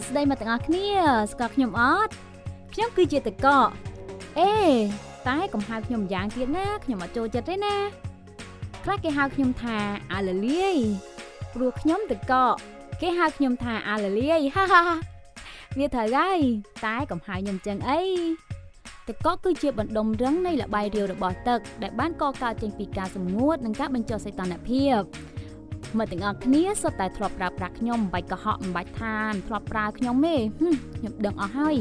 ស្ដីមកទាំងអស់គ្នាស្គាល់ខ្ញុំអត់ខ្ញុំគឺជាតកអេតែកុំហៅខ្ញុំយ៉ាងទៀតណាខ្ញុំអត់ចូលចិត្តទេណាខ្លះគេហៅខ្ញុំថាអាលលាយព្រោះខ្ញុំតកគេហៅខ្ញុំថាអាលលាយហាហាវាត្រូវហើយតែកុំហៅខ្ញុំចឹងអីតកគឺជាបណ្ដុំរឹងនៃល្បាយរាវរបស់ទឹកដែលបានកកើតចេញពីការសម្ងួតនិងការបញ្ចុះសីតុណ្ហភាពមកទាំងអស់គ្នាសុទ្ធតែធ្លាប់ប្រើប្រាស់ខ្ញុំមិនបាច់កុហកមិនបាច់ថានធ្លាប់ប្រើខ្ញុំទេខ្ញុំដឹងអស់ហើយ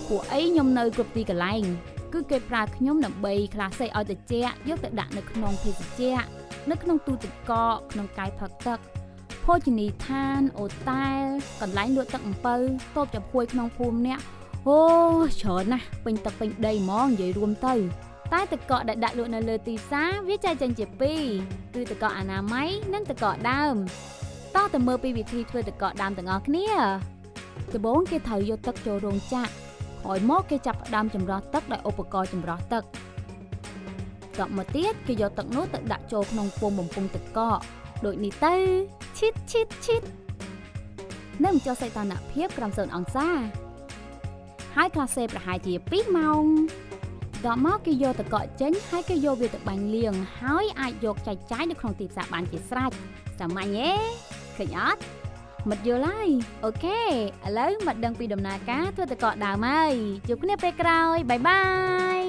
ពួកអីខ្ញុំនៅគ្រប់ទីកន្លែងគឺគេប្រើខ្ញុំដើម្បីក្លាសេឲ្យត្រជាក់យកទៅដាក់នៅក្នុងភេសជ្ជៈនៅក្នុងទូទឹកកកក្នុងកាយផឹកទឹកភោជនីយដ្ឋានអូតែលកន្លែងលក់ទឹកអំពៅតូបចំហួយក្នុងភូមិអ្នកអូច្រើនណាស់ពេញទឹកពេញដីហ្មងនិយាយរួមទៅតែទឹកកកដែលដាក់លក់នៅលើទីផ្សារវាចែកចេញជាពីរគឺទឹកកកអនាម័យនិងទឹកកកដើមតោះទៅមើលពីវិធីធ្វើទឹកកកដើមទាំងអស់គ្នាដំបូងគេត្រូវយកទឹកចូលរោងចក្រក្រោយមកគេចាប់ផ្ដើមចម្រោះទឹកដោយឧបករណ៍ចម្រោះទឹកតបមកទៀតគេយកទឹកនោះទៅដាក់ចូលក្នុងពុម្ពបំពង់ទឹកកកដូចនេះទៅឈិតនៅចុះសីតុណ្ហភាពក្រោម0អង្សាហើយក្លាសេប្រហែលជា2ម៉ោងតបមកគេយកទឹកកកចេញហើយគេយកវាទៅបាញ់លាងហើយអាចយកចែកចាយនៅក្នុងទីផ្សារបានជាស្រេចសាមញ្ញទេឃើញអត់មិត្តយល់ហើយអូខេឥឡូវមិត្តដឹងពីដំណើរការធ្វើទឹកកកដើមហើយជួបគ្នាពេលក្រោយបាយបាយ